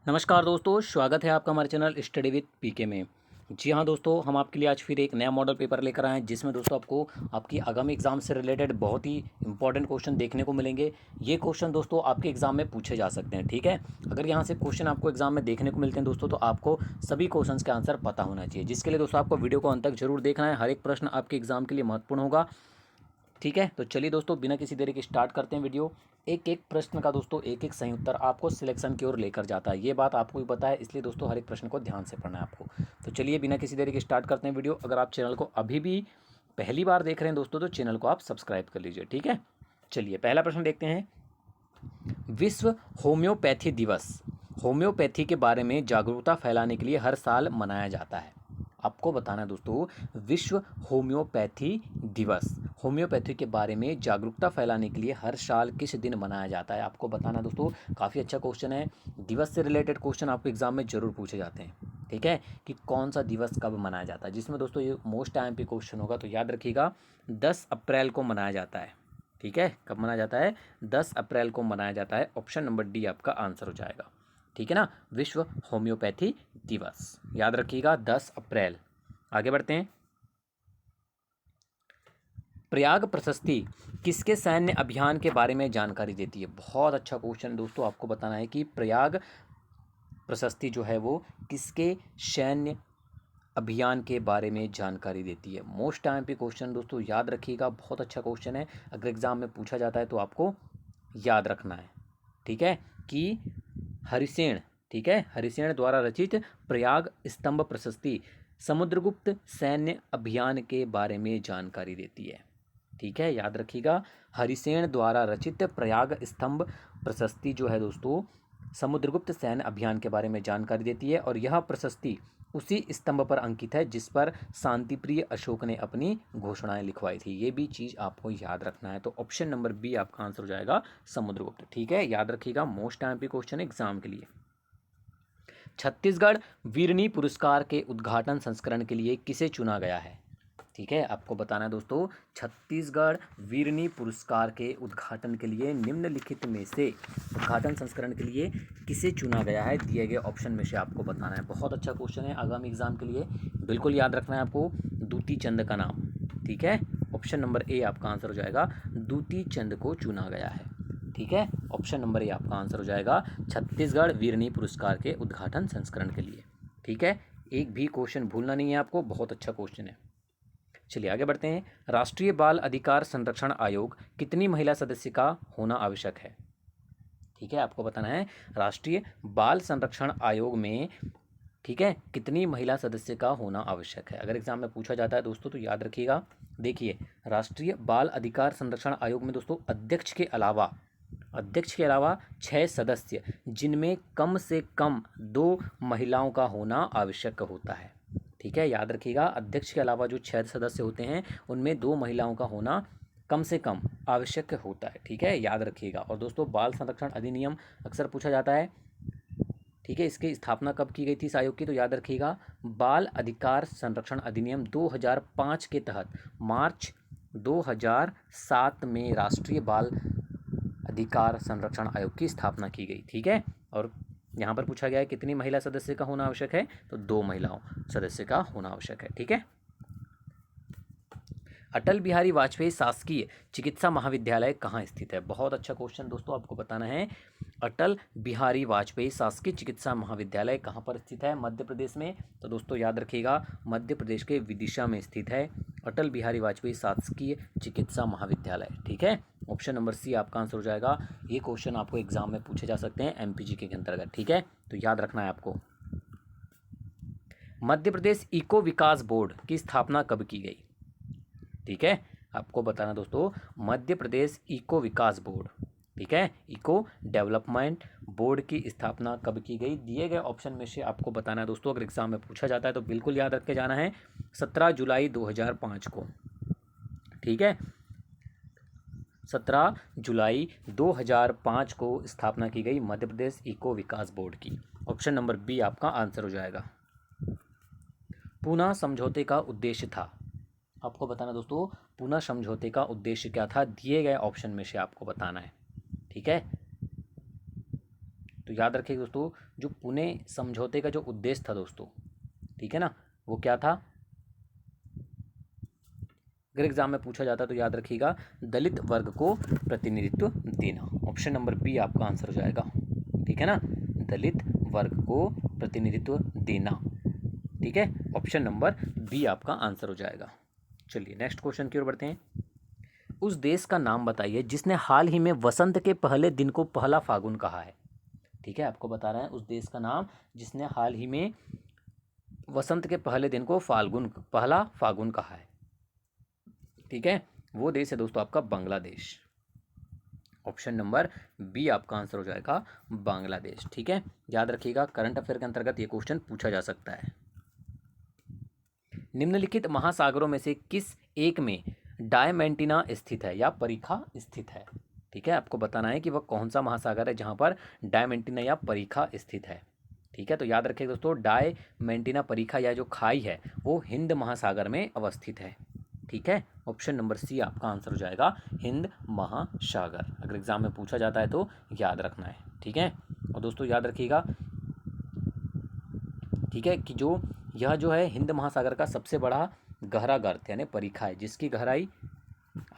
नमस्कार दोस्तों, स्वागत है आपका हमारे चैनल स्टडी विद पीके में। जी हाँ दोस्तों, हम आपके लिए आज फिर एक नया मॉडल पेपर लेकर आए हैं जिसमें दोस्तों आपको आपकी आगामी एग्जाम से रिलेटेड बहुत ही इंपॉर्टेंट क्वेश्चन देखने को मिलेंगे। ये क्वेश्चन दोस्तों आपके एग्जाम में पूछे जा सकते हैं, ठीक है। अगर यहाँ से क्वेश्चन आपको एग्जाम में देखने को मिलते हैं दोस्तों, तो आपको सभी क्वेश्चन के आंसर पता होना चाहिए, जिसके लिए दोस्तों आपको वीडियो को अंत तक जरूर देखना है। हर एक प्रश्न आपके एग्जाम के लिए महत्वपूर्ण होगा, ठीक है। तो चलिए दोस्तों, बिना किसी देरी के स्टार्ट करते हैं वीडियो। एक एक प्रश्न का दोस्तों एक एक सही उत्तर आपको सिलेक्शन की ओर लेकर जाता है, ये बात आपको भी पता है, इसलिए दोस्तों हर एक प्रश्न को ध्यान से पढ़ना है आपको। तो चलिए बिना किसी देरी के स्टार्ट करते हैं वीडियो। अगर आप चैनल को अभी भी पहली बार देख रहे हैं दोस्तों, तो चैनल को आप सब्सक्राइब कर लीजिए, ठीक है। चलिए पहला प्रश्न देखते हैं। विश्व होम्योपैथी दिवस होम्योपैथी के बारे में जागरूकता फैलाने के लिए हर साल मनाया जाता है। आपको बताना है दोस्तों, विश्व होम्योपैथी दिवस होम्योपैथी के बारे में जागरूकता फैलाने के लिए हर साल किस दिन मनाया जाता है। आपको बताना है दोस्तों, काफ़ी अच्छा क्वेश्चन है। दिवस से रिलेटेड क्वेश्चन आपको एग्जाम में जरूर पूछे जाते हैं, ठीक है, कि कौन सा दिवस कब मनाया जाता है, जिसमें दोस्तों ये मोस्ट टाइम पे क्वेश्चन होगा। तो याद रखिएगा, 10 अप्रैल को मनाया जाता है, ठीक है। कब मनाया जाता है? 10 अप्रैल को मनाया जाता है। ऑप्शन नंबर डी आपका आंसर हो जाएगा, ठीक है ना। विश्व होम्योपैथी दिवस याद रखिएगा 10 अप्रैल। आगे बढ़ते हैं। प्रयाग प्रशस्ति किसके सैन्य अभियान के बारे में जानकारी देती है? बहुत अच्छा क्वेश्चन दोस्तों, आपको बताना है कि प्रयाग प्रशस्ति जो है वो किसके सैन्य अभियान के बारे में जानकारी देती है। मोस्ट टाइम पे क्वेश्चन दोस्तों, याद रखिएगा, बहुत अच्छा क्वेश्चन है। अगर एग्जाम में पूछा जाता है तो आपको याद रखना है, ठीक है, कि हरिसेन, ठीक है, हरिसेन द्वारा रचित प्रयाग स्तंभ प्रशस्ति समुद्रगुप्त सैन्य अभियान के बारे में जानकारी देती है, ठीक है। याद रखिएगा, हरिसेन द्वारा रचित प्रयाग स्तंभ प्रशस्ति जो है दोस्तों, समुद्रगुप्त सैन्य अभियान के बारे में जानकारी देती है। और यह प्रशस्ति उसी स्तंभ पर अंकित है जिस पर शांतिप्रिय अशोक ने अपनी घोषणाएं लिखवाई थी। ये भी चीज़ आपको याद रखना है। तो ऑप्शन नंबर बी आपका आंसर हो जाएगा, समुद्रगुप्त, ठीक है। याद रखिएगा, मोस्ट टाइम पे क्वेश्चन एग्जाम के लिए। छत्तीसगढ़ वीरनी पुरस्कार के उद्घाटन संस्करण के लिए किसे चुना गया है? ठीक है, आपको बताना है दोस्तों, छत्तीसगढ़ वीरनी पुरस्कार के उद्घाटन के लिए निम्नलिखित में से उद्घाटन संस्करण के लिए किसे चुना गया है? दिए गए ऑप्शन में से आपको बताना है। बहुत अच्छा क्वेश्चन है, आगामी एग्जाम के लिए बिल्कुल याद रखना है आपको। दूती चंद का नाम, ठीक है। ऑप्शन नंबर ए आपका आंसर हो जाएगा, दूती चंद को चुना गया है, ठीक है। ऑप्शन नंबर ए आपका आंसर हो जाएगा, छत्तीसगढ़ वीरनी पुरस्कार के उद्घाटन संस्करण के लिए, ठीक है। एक भी क्वेश्चन भूलना नहीं है आपको, बहुत अच्छा क्वेश्चन है। चलिए आगे बढ़ते हैं। राष्ट्रीय बाल अधिकार संरक्षण आयोग कितनी महिला सदस्य का होना आवश्यक है? ठीक है, आपको बताना है, राष्ट्रीय बाल संरक्षण आयोग में, ठीक है, कितनी महिला सदस्य का होना आवश्यक है। अगर एग्जाम में पूछा जाता है दोस्तों, तो याद रखिएगा, देखिए, राष्ट्रीय बाल अधिकार संरक्षण आयोग में दोस्तों अध्यक्ष के अलावा 6 सदस्य, जिनमें कम से कम 2 महिलाओं का होना आवश्यक होता है, ठीक है। याद रखिएगा, अध्यक्ष के अलावा जो 6 सदस्य होते हैं, उनमें 2 महिलाओं का होना कम से कम आवश्यक होता है, ठीक है। याद रखिएगा। और दोस्तों, बाल संरक्षण अधिनियम अक्सर पूछा जाता है, ठीक है, इसकी स्थापना कब की गई थी इस आयोग की? तो याद रखिएगा, बाल अधिकार संरक्षण अधिनियम 2005 के तहत मार्च 2007 में राष्ट्रीय बाल अधिकार संरक्षण आयोग की स्थापना की गई, ठीक है। और यहाँ पर पूछा गया है कितनी महिला सदस्य का होना आवश्यक है? तो 2 महिलाओं सदस्य का होना आवश्यक है, ठीक है। अटल बिहारी वाजपेयी शासकीय चिकित्सा महाविद्यालय कहाँ स्थित है? बहुत अच्छा क्वेश्चन दोस्तों, आपको बताना है, अटल बिहारी वाजपेयी शासकीय चिकित्सा महाविद्यालय कहाँ पर स्थित है? मध्य प्रदेश में। तो दोस्तों याद रखिएगा, मध्य प्रदेश के विदिशा में स्थित है अटल बिहारी वाजपेयी शासकीय चिकित्सा महाविद्यालय, ठीक है। ऑप्शन नंबर सी आपका आंसर हो जाएगा। ये क्वेश्चन आपको एग्जाम में पूछे जा सकते हैं एमपीजी के अंतर्गत, ठीक है, तो याद रखना है आपको। मध्य प्रदेश इको विकास बोर्ड की स्थापना कब की गई? ठीक है, आपको बताना दोस्तों, मध्य प्रदेश इको विकास बोर्ड, ठीक है, इको डेवलपमेंट बोर्ड की स्थापना कब की गई? दिए गए ऑप्शन में से आपको बताना है दोस्तों। अगर एग्जाम में पूछा जाता है तो बिल्कुल याद रख के जाना है, 17 जुलाई 2005 को, ठीक है, 17 जुलाई 2005 को स्थापना की गई मध्य प्रदेश इको विकास बोर्ड की। ऑप्शन नंबर बी आपका आंसर हो जाएगा। पूना समझौते का उद्देश्य था, आपको बताना दोस्तों, पूना समझौते का उद्देश्य क्या था? दिए गए ऑप्शन में से आपको बताना है, ठीक है। तो तो याद रखिए दोस्तों, जो पुणे समझौते का जो उद्देश्य था दोस्तों, ठीक है ना, वो क्या था? अगर एग्जाम में पूछा जाता तो याद रखिएगा, दलित वर्ग को प्रतिनिधित्व देना। ऑप्शन नंबर बी आपका आंसर हो जाएगा, ठीक है ना, दलित वर्ग को प्रतिनिधित्व देना, ठीक है, ऑप्शन नंबर बी आपका आंसर हो जाएगा। चलिए नेक्स्ट क्वेश्चन की ओर बढ़ते हैं। उस देश का नाम बताइए जिसने हाल ही में वसंत के पहले दिन को पहला फागुन कहा है। ठीक है, आपको बता रहे हैं उस देश का नाम जिसने हाल ही में वसंत के पहले दिन को पहला फागुन कहा है। ठीक है, वो देश है दोस्तों आपका बांग्लादेश। ऑप्शन नंबर बी आपका आंसर हो जाएगा, बांग्लादेश। ठीक है, याद रखिएगा, करंट अफेयर के अंतर्गत ये क्वेश्चन पूछा जा सकता है। निम्नलिखित महासागरों में से किस एक में डायमेंटिना स्थित है या परीखा स्थित है? ठीक है, आपको बताना है कि वह कौन सा महासागर है जहां पर डायमेंटिना या परीखा स्थित है। ठीक है, तो याद रखिए दोस्तों, डायमेंटिना परीखा या जो खाई है वो हिंद महासागर में अवस्थित है। ठीक है, ऑप्शन नंबर सी आपका आंसर हो जाएगा, हिंद महासागर। अगर एग्जाम में पूछा जाता है तो याद रखना है। ठीक है, और दोस्तों याद रखिएगा, ठीक है, कि यह जो है हिंद महासागर का सबसे बड़ा गहरा गर्त यानी परीखा है, जिसकी गहराई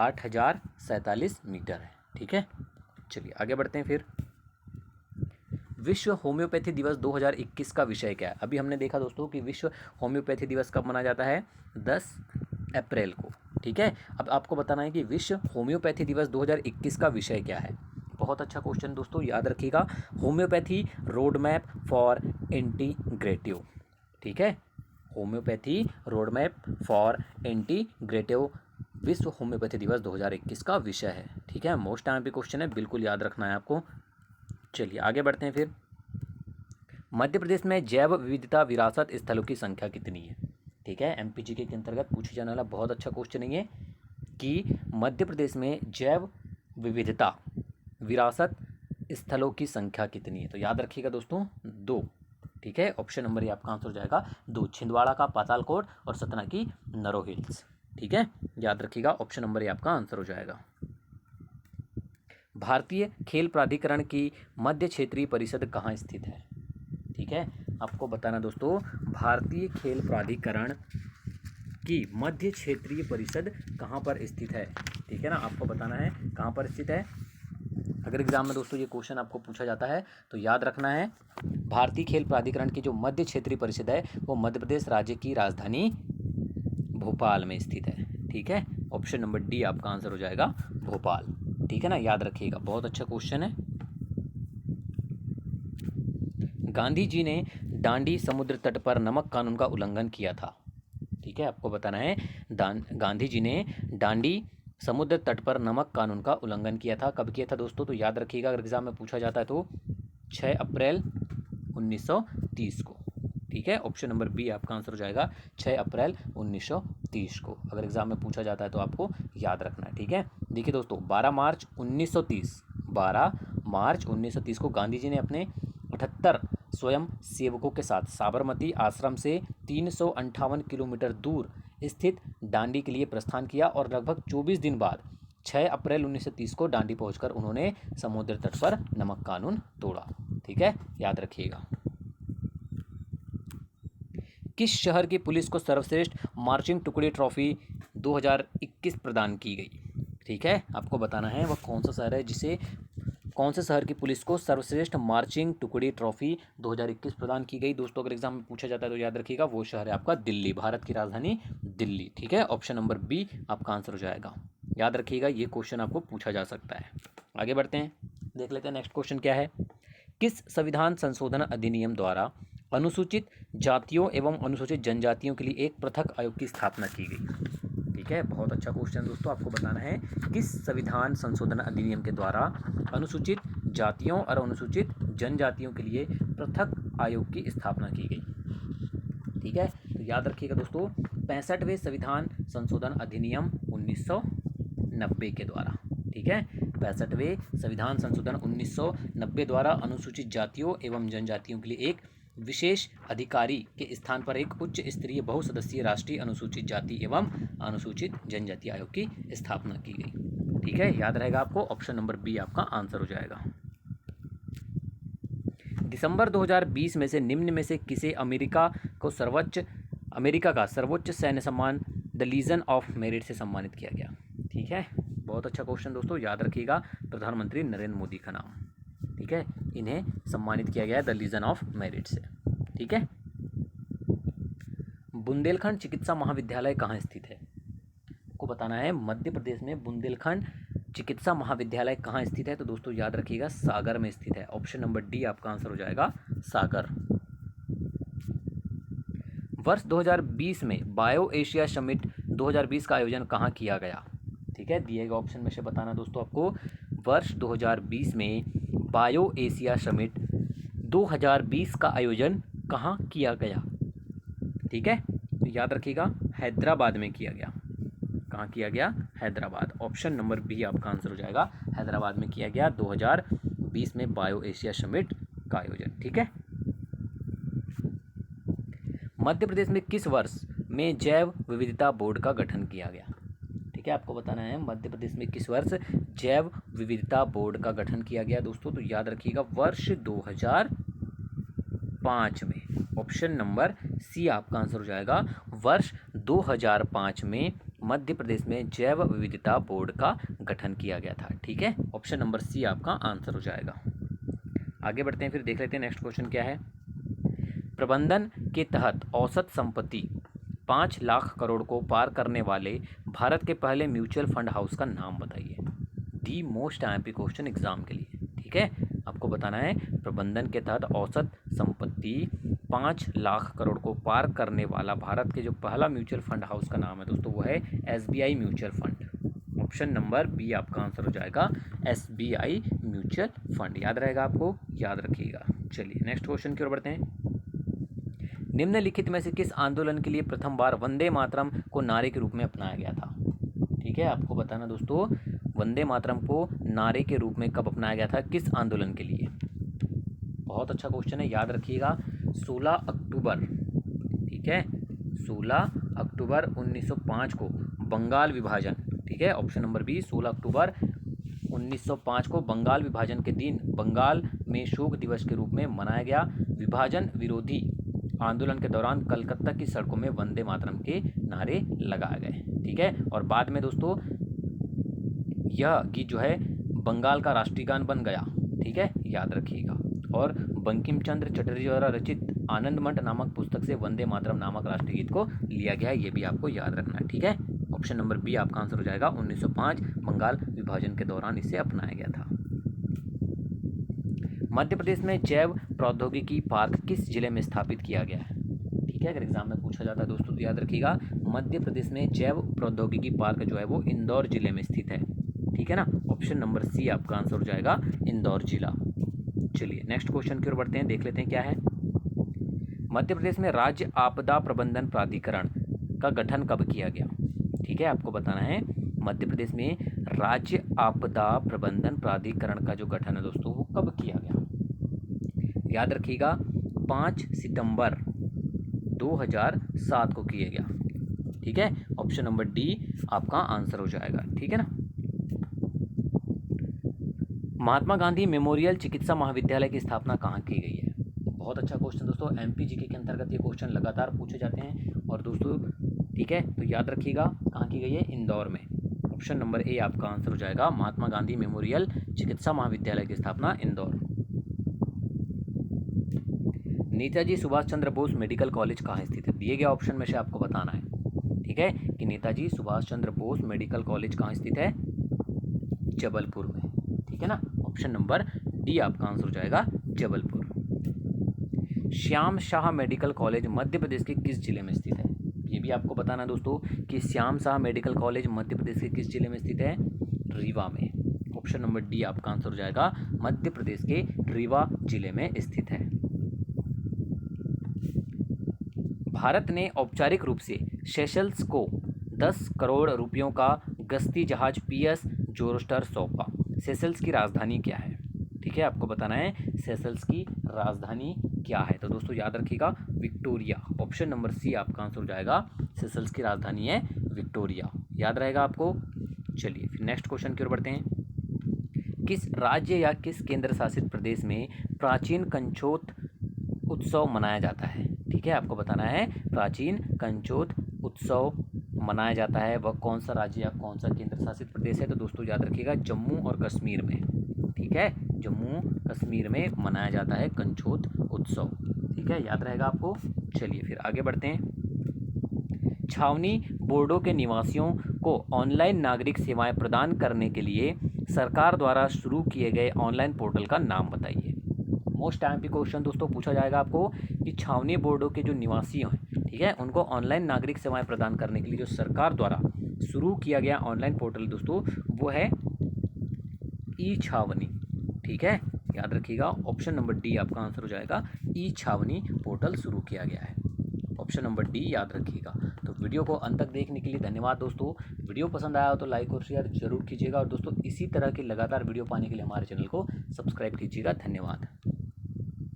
8047 मीटर है। ठीक है, चलिए आगे बढ़ते हैं फिर। विश्व होम्योपैथी दिवस 2021 का विषय क्या है? अभी हमने देखा दोस्तों कि विश्व होम्योपैथी दिवस कब मनाया जाता है? 10 अप्रैल को। ठीक है, अब आपको बताना है कि विश्व होम्योपैथी दिवस 2021 का विषय क्या है। बहुत अच्छा क्वेश्चन दोस्तों, याद रखिएगा, homeopathy road map for integrative. ठीक है, homeopathy road map for integrative विश्व होम्योपैथी दिवस 2021 का विषय है। ठीक है, मोस्ट टाइम पे क्वेश्चन है, बिल्कुल याद रखना है आपको। चलिए आगे बढ़ते हैं फिर। मध्य प्रदेश में जैव विविधता विरासत स्थलों की संख्या कितनी है? ठीक है, एमपीजीके के अंतर्गत पूछे जाने वाला बहुत अच्छा क्वेश्चन है ये, कि मध्य प्रदेश में जैव विविधता विरासत स्थलों की संख्या कितनी है? तो याद रखिएगा दोस्तों, 2। ठीक है, ऑप्शन नंबर ये आपका आंसर हो जाएगा 2, छिंदवाड़ा का पातालकोट और सतना की नरो हिल्स। ठीक है, याद रखिएगा, ऑप्शन नंबर ये आपका आंसर हो जाएगा। भारतीय खेल प्राधिकरण की मध्य क्षेत्रीय परिषद कहाँ स्थित है? ठीक है, आपको बताना दोस्तों, भारतीय खेल प्राधिकरण की मध्य क्षेत्रीय परिषद कहाँ पर स्थित है। ठीक है ना, आपको बताना है कहाँ पर स्थित है। अगर एग्जाम में दोस्तों ये क्वेश्चन आपको पूछा जाता है तो याद रखना है, भारतीय खेल प्राधिकरण की जो मध्य क्षेत्रीय परिषद है वो मध्य प्रदेश राज्य की राजधानी भोपाल में स्थित है। ठीक है, ऑप्शन नंबर डी आपका आंसर हो जाएगा, भोपाल। ठीक है ना, याद रखिएगा, बहुत अच्छा क्वेश्चन है। गांधी जी ने दांडी समुद्र तट पर नमक कानून का उल्लंघन किया था। ठीक है, आपको बताना है, गांधी जी ने दांडी समुद्र तट पर नमक कानून का उल्लंघन किया था। कब किया था दोस्तों? तो याद रखिएगा, अगर एग्जाम में पूछा जाता है तो 6 अप्रैल 1930 को। ठीक है, ऑप्शन नंबर बी आपका आंसर हो जाएगा, 6 अप्रैल 1930 को। अगर एग्जाम में पूछा जाता है तो आपको याद रखना है। ठीक है, देखिए दोस्तों, 12 मार्च 1930 को गांधी जी ने अपने 78 स्वयं सेवकों के साथ साबरमती आश्रम से 358 किलोमीटर दूर स्थित दांडी के लिए प्रस्थान किया और लगभग 24 दिन बाद 6 अप्रैल 1930 को दांडी पहुंचकर उन्होंने समुद्र तट पर नमक कानून तोड़ा। ठीक है, याद रखिएगा। किस शहर की पुलिस को सर्वश्रेष्ठ मार्चिंग टुकड़ी ट्रॉफी 2021 प्रदान की गई? ठीक है, आपको बताना है वह कौन सा शहर है जिसे, कौन से शहर की पुलिस को सर्वश्रेष्ठ मार्चिंग टुकड़ी ट्रॉफी 2021 प्रदान की गई। दोस्तों अगर एग्जाम में पूछा जाता है तो याद रखिएगा, वो शहर है आपका दिल्ली, भारत की राजधानी दिल्ली। ठीक है, ऑप्शन नंबर बी आपका आंसर हो जाएगा। याद रखिएगा, ये क्वेश्चन आपको पूछा जा सकता है। आगे बढ़ते हैं, देख लेते हैं नेक्स्ट क्वेश्चन क्या है। किस संविधान संशोधन अधिनियम द्वारा अनुसूचित जातियों एवं अनुसूचित जनजातियों के लिए एक पृथक आयोग की स्थापना की गई? ठीक है, बहुत अच्छा क्वेश्चन दोस्तों, आपको बताना है किस संविधान संशोधन अधिनियम के द्वारा अनुसूचित जातियों और अनुसूचित जनजातियों के लिए पृथक आयोग की स्थापना की गई। ठीक है, तो याद रखिएगा दोस्तों, 65वें संविधान संशोधन अधिनियम 1990 के द्वारा। ठीक है, 65वें संविधान संशोधन 1990 द्वारा अनुसूचित जातियों एवं जनजातियों के लिए एक विशेष अधिकारी के स्थान पर एक उच्च स्तरीय बहुसदस्यीय राष्ट्रीय अनुसूचित जाति एवं अनुसूचित जनजाति आयोग की स्थापना की गई। ठीक है, याद रहेगा आपको, ऑप्शन नंबर बी आपका आंसर हो जाएगा। दिसंबर 2020 में से निम्न में से किसे अमेरिका का सर्वोच्च सैन्य सम्मान द लीजन ऑफ मेरिट से सम्मानित किया गया? ठीक है, बहुत अच्छा क्वेश्चन दोस्तों, याद रखिएगा, प्रधानमंत्री नरेंद्र मोदी का नाम। ठीक है, इन्हें सम्मानित किया गया है द लीजन ऑफ मेरिट से। ठीक है, बुंदेलखंड चिकित्सा महाविद्यालय कहाँ स्थित है? आपको बताना है मध्य प्रदेश में बुंदेलखंड चिकित्सा महाविद्यालय कहाँ स्थित है? तो दोस्तों याद रखिएगा, सागर में स्थित है। ऑप्शन नंबर डी आपका आंसर हो जाएगा, सागर। वर्ष 2020 में बायो एशिया समिट 2020 का आयोजन कहाँ किया गया? ठीक है, दिए गए ऑप्शन में से बताना दोस्तों आपको। वर्ष 2020 में बायो एशिया समिट 2020 का आयोजन कहाँ किया गया? ठीक है, तो याद रखिएगा, हैदराबाद में किया गया। कहाँ किया गया? हैदराबाद। ऑप्शन नंबर बी आपका आंसर हो जाएगा, हैदराबाद में किया गया 2020 में बायो एशिया समिट का आयोजन। ठीक है, मध्य प्रदेश में किस वर्ष में जैव विविधता बोर्ड का गठन किया गया? ठीक है, आपको बताना है मध्य प्रदेश में किस वर्ष जैव विविधता बोर्ड का गठन किया गया दोस्तों। तो याद रखिएगा, वर्ष 2005 में। ऑप्शन नंबर सी आपका आंसर हो जाएगा, वर्ष 2005 में मध्य प्रदेश में जैव विविधता बोर्ड का गठन किया गया था। ठीक है, ऑप्शन नंबर सी आपका आंसर हो जाएगा। आगे बढ़ते हैं, फिर देख लेते हैं नेक्स्ट क्वेश्चन क्या है। प्रबंधन के तहत औसत संपत्ति 5 लाख करोड़ को पार करने वाले भारत के पहले म्यूचुअल फंड हाउस का नाम बताइए। The most IMP question exam के लिए। ठीक है, आपको बताना है प्रबंधन के तहत औसत संपत्ति 5 लाख करोड़ को पार करने वाला भारत के जो पहला म्यूचुअल फंड हाउस का नाम है दोस्तों, वो है SBI mutual fund. Option number B आपका आंसर हो जाएगा, एसबीआई म्यूचुअल फंड। याद रहेगा आपको, याद रखिएगा। चलिए नेक्स्ट क्वेश्चन की ओर बढ़ते हैं। निम्नलिखित में से किस आंदोलन के लिए प्रथम बार वंदे मातरम को नारे के रूप में अपनाया गया था? ठीक है, आपको बताना दोस्तों, वंदे मातरम को नारे के रूप में कब अपनाया गया था, किस आंदोलन के लिए? बहुत अच्छा क्वेश्चन है, याद रखिएगा, 16 अक्टूबर। ठीक है, 16 अक्टूबर 1905 को बंगाल विभाजन। ठीक है, ऑप्शन नंबर बी, 16 अक्टूबर 1905 को बंगाल विभाजन के दिन बंगाल में शोक दिवस के रूप में मनाया गया। विभाजन विरोधी आंदोलन के दौरान कलकत्ता की सड़कों में वंदे मातरम के नारे लगाए गए। ठीक है, और बाद में दोस्तों यह गीत जो है बंगाल का राष्ट्रीय गान बन गया। ठीक है, याद रखिएगा। और बंकिम चंद्र चटर्जी द्वारा रचित आनंद मठ नामक पुस्तक से वंदे मातरम नामक राष्ट्रीय गीत को लिया गया है, ये भी आपको याद रखना है। ठीक है, ऑप्शन नंबर बी आपका आंसर हो जाएगा, 1905 बंगाल विभाजन के दौरान इसे अपनाया गया था। मध्य प्रदेश में जैव प्रौद्योगिकी पार्क किस जिले में स्थापित किया गया है? ठीक है, अगर एग्जाम में पूछा जाता है दोस्तों तो याद रखिएगा, मध्य प्रदेश में जैव प्रौद्योगिकी पार्क जो है वो इंदौर जिले में स्थित है। ठीक है ना, ऑप्शन नंबर सी आपका आंसर हो जाएगा, इंदौर जिला। चलिए नेक्स्ट क्वेश्चन की ओर बढ़ते हैं, देख लेते हैं क्या है। मध्य प्रदेश में राज्य आपदा प्रबंधन प्राधिकरण का गठन कब किया गया? ठीक है, आपको बताना है मध्य प्रदेश में राज्य आपदा प्रबंधन प्राधिकरण का जो गठन है दोस्तों, वो कब किया गया? याद रखिएगा, 5 सितंबर 2007 को किया गया। ठीक है, ऑप्शन नंबर डी आपका आंसर हो जाएगा। ठीक है ना। महात्मा गांधी मेमोरियल चिकित्सा महाविद्यालय की स्थापना कहाँ की गई है? बहुत अच्छा क्वेश्चन दोस्तों, एमपीजीके के अंतर्गत ये क्वेश्चन लगातार पूछे जाते हैं। और दोस्तों ठीक है, तो याद रखिएगा कहाँ की गई है, इंदौर में। ऑप्शन नंबर ए आपका आंसर हो जाएगा, महात्मा गांधी मेमोरियल चिकित्सा महाविद्यालय की स्थापना इंदौर। नेताजी सुभाष चंद्र बोस मेडिकल कॉलेज कहाँ स्थित है? दिए गए ऑप्शन में से आपको बताना है। ठीक है, कि नेताजी सुभाष चंद्र बोस मेडिकल कॉलेज कहाँ स्थित है? जबलपुर में। ठीक है ना, ऑप्शन नंबर डी आपका आंसर हो जाएगा, जबलपुर। श्याम शाह मेडिकल कॉलेज मध्य प्रदेश के किस जिले में स्थित है? ये भी आपको बताना दोस्तों कि श्याम शाह मेडिकल कॉलेज मध्य प्रदेश के किस जिले में स्थित है? रीवा में। ऑप्शन नंबर डी आपका आंसर हो जाएगा, मध्य प्रदेश के रीवा जिले में स्थित है। भारत ने औपचारिक रूप से सेशल्स को 10 करोड़ रुपयों का गश्ती जहाज पीएस जोरस्टर सौंपा। सेशल्स की राजधानी क्या है? ठीक है, आपको बताना है सेशल्स की राजधानी क्या है। तो दोस्तों याद रखिएगा, विक्टोरिया। ऑप्शन नंबर सी आपका आंसर हो जाएगा, सेशल्स की राजधानी है विक्टोरिया। याद रहेगा आपको। चलिए फिर नेक्स्ट क्वेश्चन की ओर बढ़ते हैं। किस राज्य या किस केंद्र शासित प्रदेश में प्राचीन कंचोत उत्सव मनाया जाता है? ठीक है, आपको बताना है प्राचीन कंचोत उत्सव मनाया जाता है वह कौन सा राज्य या कौन सा केंद्र शासित प्रदेश है? तो दोस्तों याद रखिएगा जम्मू और कश्मीर में। ठीक है, जम्मू कश्मीर में मनाया जाता है कंचोत उत्सव। ठीक है, याद रहेगा आपको। चलिए फिर आगे बढ़ते हैं। छावनी बोर्डों के निवासियों को ऑनलाइन नागरिक सेवाएं प्रदान करने के लिए सरकार द्वारा शुरू किए गए ऑनलाइन पोर्टल का नाम बताइए। मोस्ट टाइम पे क्वेश्चन दोस्तों पूछा जाएगा आपको कि छावनी बोर्डों के जो निवासी हैं, ठीक है, उनको ऑनलाइन नागरिक सेवाएं प्रदान करने के लिए जो सरकार द्वारा शुरू किया गया ऑनलाइन पोर्टल दोस्तों वो है ई छावनी। ठीक है, याद रखिएगा ऑप्शन नंबर डी आपका आंसर हो जाएगा। ई छावनी पोर्टल शुरू किया गया है, ऑप्शन नंबर डी याद रखिएगा। तो वीडियो को अंत तक देखने के लिए धन्यवाद दोस्तों। वीडियो पसंद आया हो तो लाइक और शेयर जरूर कीजिएगा और दोस्तों इसी तरह के लगातार वीडियो पाने के लिए हमारे चैनल को सब्सक्राइब कीजिएगा। धन्यवाद।